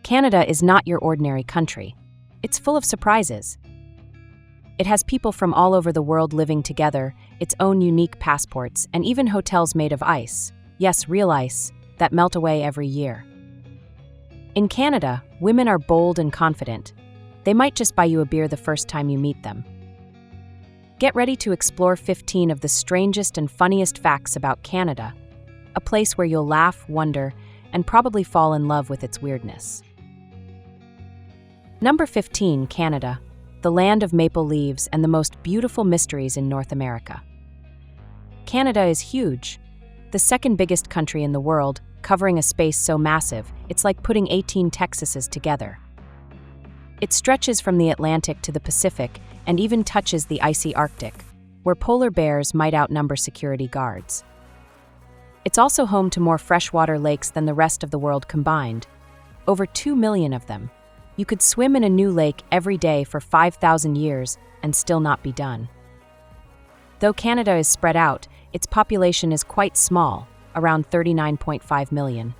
Canada is not your ordinary country. It's full of surprises. It has people from all over the world living together, its own unique passports, and even hotels made of ice. Yes, real ice, that melt away every year. In Canada, women are bold and confident. They might just buy you a beer the first time you meet them. Get ready to explore 15 of the strangest and funniest facts about Canada, a place where you'll laugh, wonder, and probably fall in love with its weirdness. Number 15, Canada, the land of maple leaves and the most beautiful mysteries in North America. Canada is huge, the second biggest country in the world, covering a space so massive, it's like putting 18 Texases together. It stretches from the Atlantic to the Pacific and even touches the icy Arctic, where polar bears might outnumber security guards. It's also home to more freshwater lakes than the rest of the world combined, over 2 million of them. You could swim in a new lake every day for 5,000 years and still not be done. Though Canada is spread out, its population is quite small, around 39.5 million.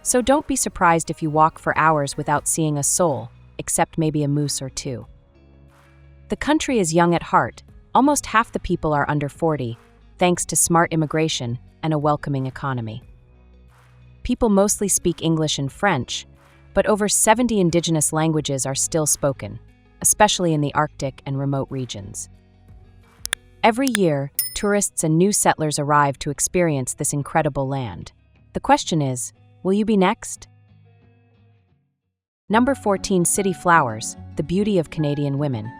So don't be surprised if you walk for hours without seeing a soul, except maybe a moose or two. The country is young at heart. Almost half the people are under 40, thanks to smart immigration and a welcoming economy. People mostly speak English and French, but over 70 indigenous languages are still spoken, especially in the Arctic and remote regions. Every year, tourists and new settlers arrive to experience this incredible land. The question is, will you be next? Number 14, City Flowers, the beauty of Canadian women.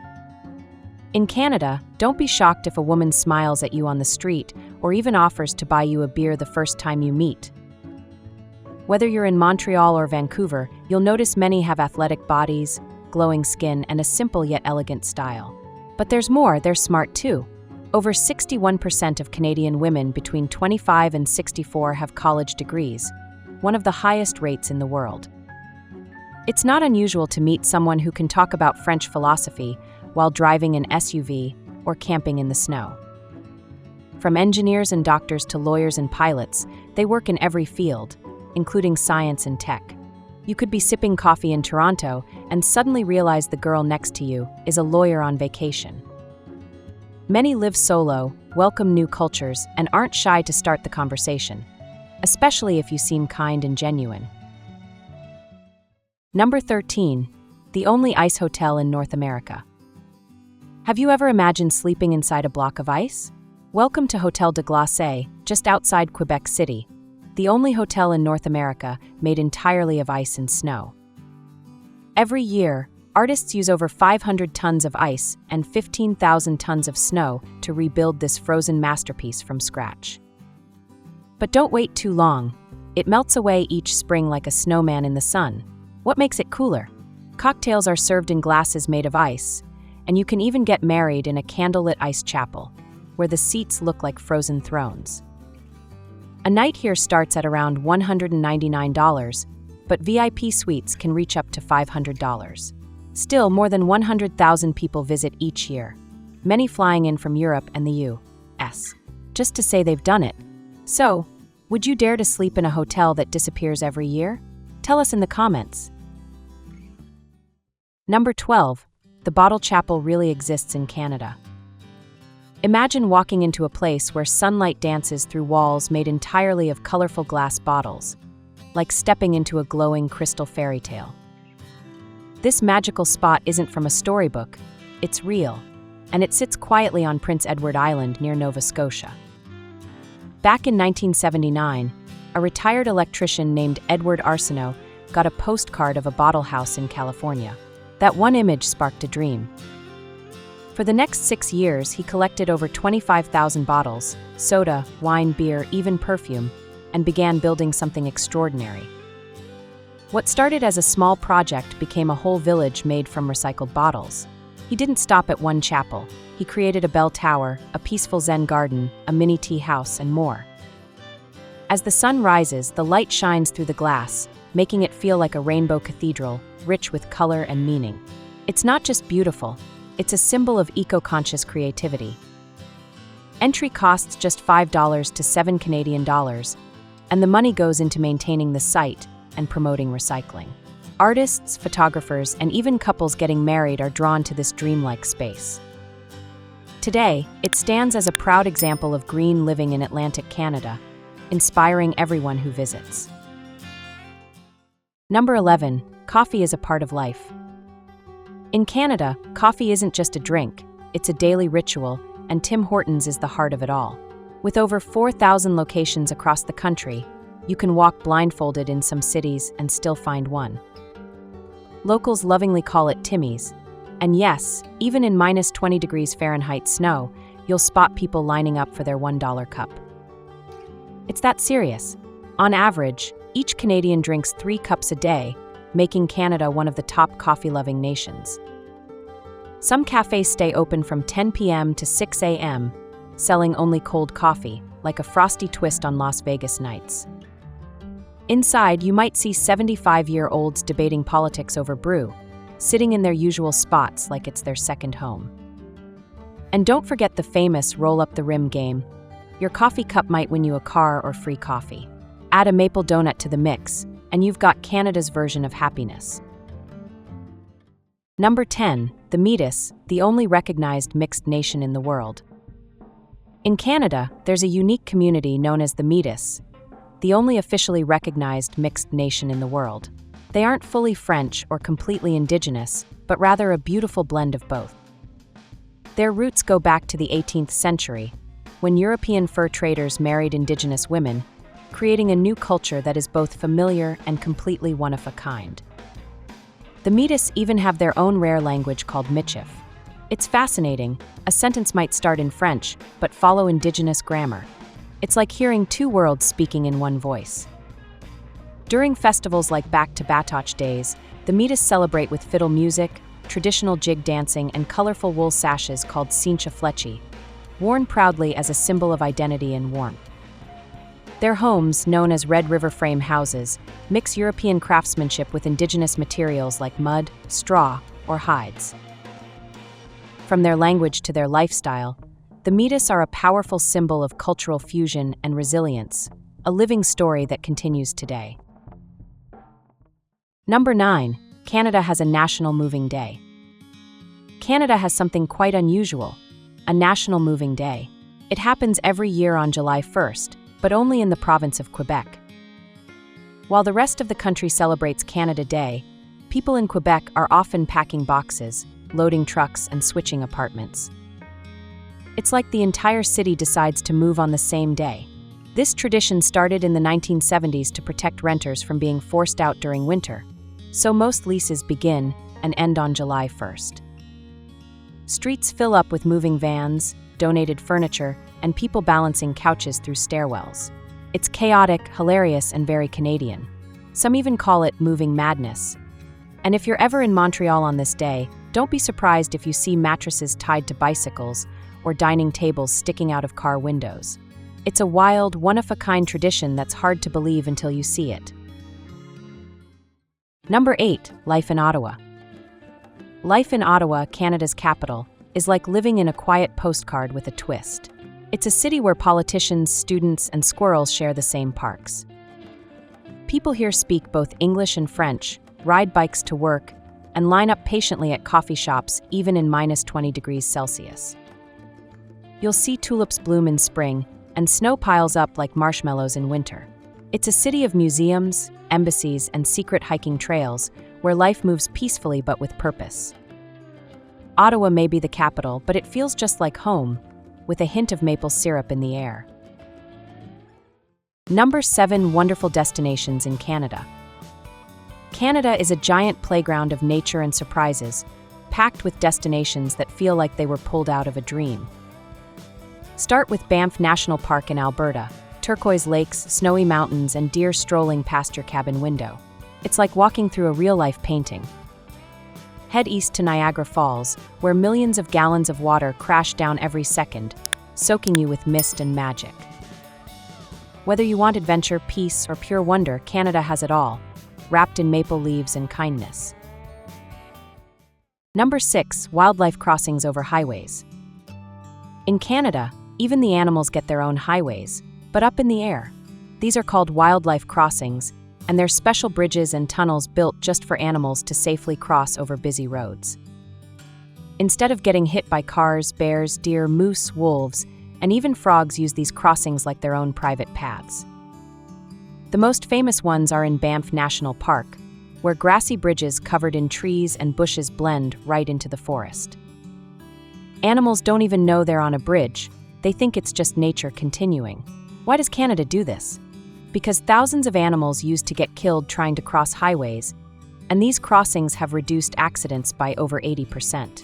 In Canada, don't be shocked if a woman smiles at you on the street or even offers to buy you a beer the first time you meet. Whether you're in Montreal or Vancouver, you'll notice many have athletic bodies, glowing skin, and a simple yet elegant style. But there's more, they're smart too. Over 61% of Canadian women between 25 and 64 have college degrees, one of the highest rates in the world. It's not unusual to meet someone who can talk about French philosophy while driving an SUV or camping in the snow. From engineers and doctors to lawyers and pilots, they work in every field, including science and tech. You could be sipping coffee in Toronto and suddenly realize the girl next to you is a lawyer on vacation. Many live solo, welcome new cultures, and aren't shy to start the conversation, especially if you seem kind and genuine. Number 13, the only ice hotel in North America. Have you ever imagined sleeping inside a block of ice? Welcome to Hôtel de Glace, just outside Quebec City, the only hotel in North America made entirely of ice and snow. Every year, artists use over 500 tons of ice and 15,000 tons of snow to rebuild this frozen masterpiece from scratch. But don't wait too long. It melts away each spring like a snowman in the sun. What makes it cooler? Cocktails are served in glasses made of ice, and you can even get married in a candlelit ice chapel, where the seats look like frozen thrones. A night here starts at around $199, but VIP suites can reach up to $500. Still, more than 100,000 people visit each year, many flying in from Europe and the US, just to say they've done it. So, would you dare to sleep in a hotel that disappears every year? Tell us in the comments. Number 12, the Bottle Chapel really exists in Canada. Imagine walking into a place where sunlight dances through walls made entirely of colorful glass bottles, like stepping into a glowing crystal fairy tale. This magical spot isn't from a storybook, it's real, and it sits quietly on Prince Edward Island near Nova Scotia. Back in 1979, a retired electrician named Edward Arsenault got a postcard of a bottle house in California. That one image sparked a dream. For the next 6 years, he collected over 25,000 bottles, soda, wine, beer, even perfume, and began building something extraordinary. What started as a small project became a whole village made from recycled bottles. He didn't stop at one chapel. He created a bell tower, a peaceful Zen garden, a mini tea house, and more. As the sun rises, the light shines through the glass, making it feel like a rainbow cathedral, rich with color and meaning. It's not just beautiful, it's a symbol of eco-conscious creativity. Entry costs just $5 to $7 Canadian, and the money goes into maintaining the site and promoting recycling. Artists, photographers, and even couples getting married are drawn to this dreamlike space. Today, it stands as a proud example of green living in Atlantic Canada, inspiring everyone who visits. Number 11. Coffee is a part of life. In Canada, coffee isn't just a drink, it's a daily ritual, and Tim Hortons is the heart of it all. With over 4,000 locations across the country, you can walk blindfolded in some cities and still find one. Locals lovingly call it Timmy's. And yes, even in minus 20 degrees Fahrenheit snow, you'll spot people lining up for their $1 cup. It's that serious. On average, each Canadian drinks 3 cups a day, making Canada one of the top coffee-loving nations. Some cafes stay open from 10 p.m. to 6 a.m., selling only cold coffee, like a frosty twist on Las Vegas nights. Inside, you might see 75-year-olds debating politics over brew, sitting in their usual spots like it's their second home. And don't forget the famous roll-up-the-rim game. Your coffee cup might win you a car or free coffee. Add a maple donut to the mix, and you've got Canada's version of happiness. Number 10. The Métis, the only recognized mixed nation in the world. In Canada, there's a unique community known as the Métis, the only officially recognized mixed nation in the world. They aren't fully French or completely Indigenous, but rather a beautiful blend of both. Their roots go back to the 18th century, when European fur traders married Indigenous women, creating a new culture that is both familiar and completely one of a kind. The Métis even have their own rare language called Michif. It's fascinating. A sentence might start in French, but follow Indigenous grammar. It's like hearing 2 worlds speaking in one voice. During festivals like Back to Batoche Days, the Métis celebrate with fiddle music, traditional jig dancing, and colorful wool sashes called cincha flechi, worn proudly as a symbol of identity and warmth. Their homes, known as Red River Frame houses, mix European craftsmanship with Indigenous materials like mud, straw, or hides. From their language to their lifestyle, the Métis are a powerful symbol of cultural fusion and resilience, a living story that continues today. Number 9. Canada has a National Moving Day. Canada has something quite unusual, a National Moving Day. It happens every year on July 1st, but only in the province of Quebec. While the rest of the country celebrates Canada Day, people in Quebec are often packing boxes, loading trucks, and switching apartments. It's like the entire city decides to move on the same day. This tradition started in the 1970s to protect renters from being forced out during winter, so most leases begin and end on July 1st. Streets fill up with moving vans, donated furniture, and people balancing couches through stairwells. It's chaotic, hilarious, and very Canadian. Some even call it moving madness. And if you're ever in Montreal on this day, don't be surprised if you see mattresses tied to bicycles or dining tables sticking out of car windows. It's a wild, one-of-a-kind tradition that's hard to believe until you see it. Number 8. Life in Ottawa. Life in Ottawa, Canada's capital, is like living in a quiet postcard with a twist. It's a city where politicians, students, and squirrels share the same parks. People here speak both English and French, ride bikes to work, and line up patiently at coffee shops even in minus 20 degrees Celsius. You'll see tulips bloom in spring, and snow piles up like marshmallows in winter. It's a city of museums, embassies, and secret hiking trails where life moves peacefully but with purpose. Ottawa may be the capital, but it feels just like home, with a hint of maple syrup in the air. Number 7. Wonderful destinations in Canada. Canada is a giant playground of nature and surprises, packed with destinations that feel like they were pulled out of a dream. Start with Banff National Park in Alberta. Turquoise lakes, snowy mountains, and deer strolling past your cabin window. It's like walking through a real-life painting. Head east to Niagara Falls, where millions of gallons of water crash down every second, soaking you with mist and magic. Whether you want adventure, peace, or pure wonder, Canada has it all, wrapped in maple leaves and kindness. Number 6. Wildlife crossings over highways. In Canada, even the animals get their own highways, but up in the air. These are called wildlife crossings, and there's special bridges and tunnels built just for animals to safely cross over busy roads. Instead of getting hit by cars, bears, deer, moose, wolves, and even frogs use these crossings like their own private paths. The most famous ones are in Banff National Park, where grassy bridges covered in trees and bushes blend right into the forest. Animals don't even know they're on a bridge. They think it's just nature continuing. Why does Canada do this? Because thousands of animals used to get killed trying to cross highways, and these crossings have reduced accidents by over 80%.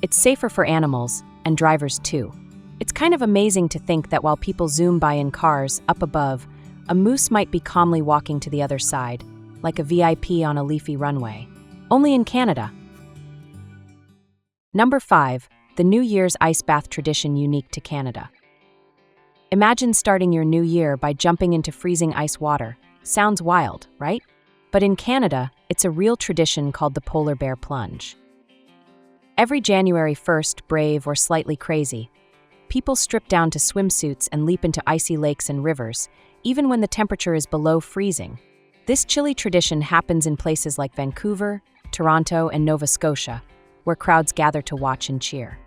It's safer for animals, and drivers too. It's kind of amazing to think that while people zoom by in cars up above, a moose might be calmly walking to the other side, like a VIP on a leafy runway. Only in Canada. Number 5. The New Year's ice bath tradition unique to Canada. Imagine starting your new year by jumping into freezing ice water. Sounds wild, right? But in Canada, it's a real tradition called the Polar Bear Plunge. Every January 1st, brave or slightly crazy, people strip down to swimsuits and leap into icy lakes and rivers, even when the temperature is below freezing. This chilly tradition happens in places like Vancouver, Toronto, and Nova Scotia, where crowds gather to watch and cheer.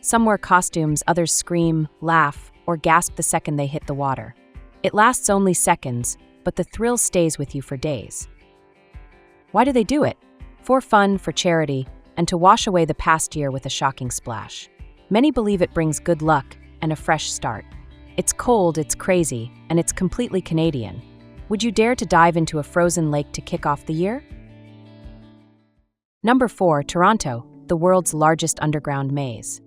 Some wear costumes, others scream, laugh, or gasp the second they hit the water. It lasts only seconds, but the thrill stays with you for days. Why do they do it? For fun, for charity, and to wash away the past year with a shocking splash. Many believe it brings good luck and a fresh start. It's cold, it's crazy, and it's completely Canadian. Would you dare to dive into a frozen lake to kick off the year? Number 4. Toronto, the world's largest underground maze.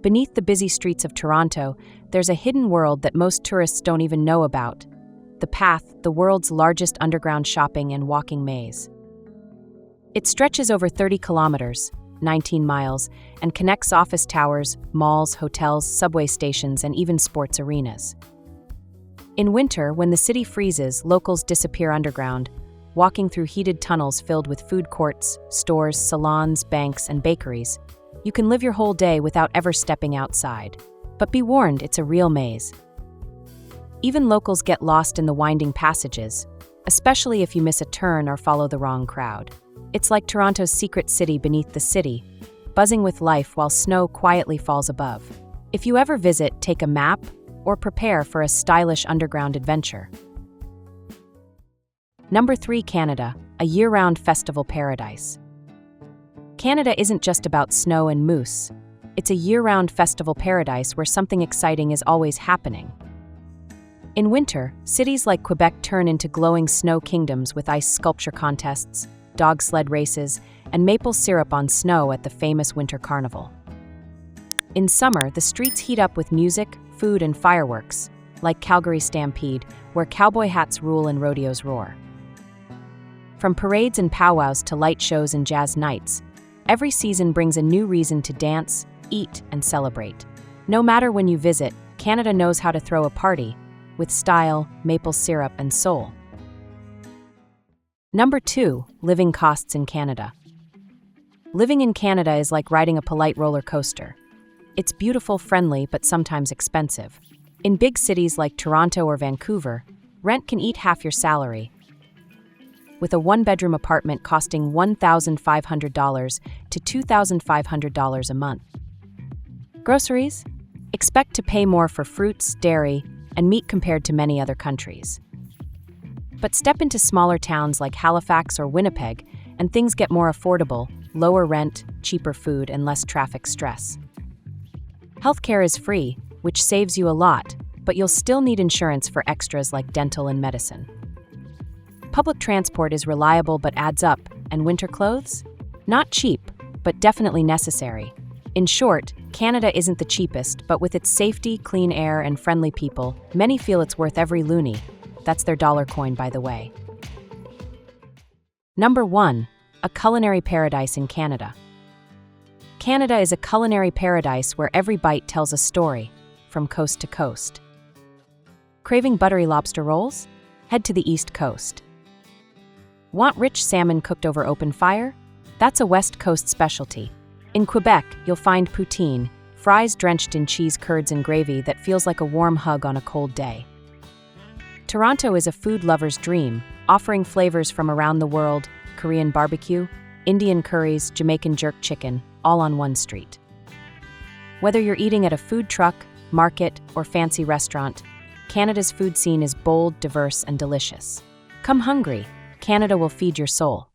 Beneath the busy streets of Toronto, there's a hidden world that most tourists don't even know about. The Path, the world's largest underground shopping and walking maze. It stretches over 30 kilometers, 19 miles, and connects office towers, malls, hotels, subway stations, and even sports arenas. In winter, when the city freezes, locals disappear underground, walking through heated tunnels filled with food courts, stores, salons, banks, and bakeries. You can live your whole day without ever stepping outside. But be warned, it's a real maze. Even locals get lost in the winding passages, especially if you miss a turn or follow the wrong crowd. It's like Toronto's secret city beneath the city, buzzing with life while snow quietly falls above. If you ever visit, take a map or prepare for a stylish underground adventure. Number 3. Canada, a year-round festival paradise. Canada isn't just about snow and moose. It's a year-round festival paradise where something exciting is always happening. In winter, cities like Quebec turn into glowing snow kingdoms with ice sculpture contests, dog sled races, and maple syrup on snow at the famous Winter Carnival. In summer, the streets heat up with music, food, and fireworks, like Calgary Stampede, where cowboy hats rule and rodeos roar. From parades and powwows to light shows and jazz nights, every season brings a new reason to dance, eat, and celebrate. No matter when you visit, Canada knows how to throw a party, with style, maple syrup, and soul. Number 2. Living costs in Canada. Living in Canada is like riding a polite roller coaster. It's beautiful, friendly, but sometimes expensive. In big cities like Toronto or Vancouver, rent can eat half your salary, with a one-bedroom apartment costing $1,500 to $2,500 a month. Groceries? Expect to pay more for fruits, dairy, and meat compared to many other countries. But step into smaller towns like Halifax or Winnipeg, and things get more affordable, lower rent, cheaper food, and less traffic stress. Healthcare is free, which saves you a lot, but you'll still need insurance for extras like dental and medicine. Public transport is reliable but adds up, and winter clothes? Not cheap, but definitely necessary. In short, Canada isn't the cheapest, but with its safety, clean air, and friendly people, many feel it's worth every loonie. That's their dollar coin, by the way. Number 1. A culinary paradise in Canada. Canada is a culinary paradise where every bite tells a story, from coast to coast. Craving buttery lobster rolls? Head to the East Coast. Want rich salmon cooked over open fire? That's a West Coast specialty. In Quebec, you'll find poutine, fries drenched in cheese curds and gravy that feels like a warm hug on a cold day. Toronto is a food lover's dream, offering flavors from around the world: Korean barbecue, Indian curries, Jamaican jerk chicken, all on one street. Whether you're eating at a food truck, market, or fancy restaurant, Canada's food scene is bold, diverse, and delicious. Come hungry. Canada will feed your soul.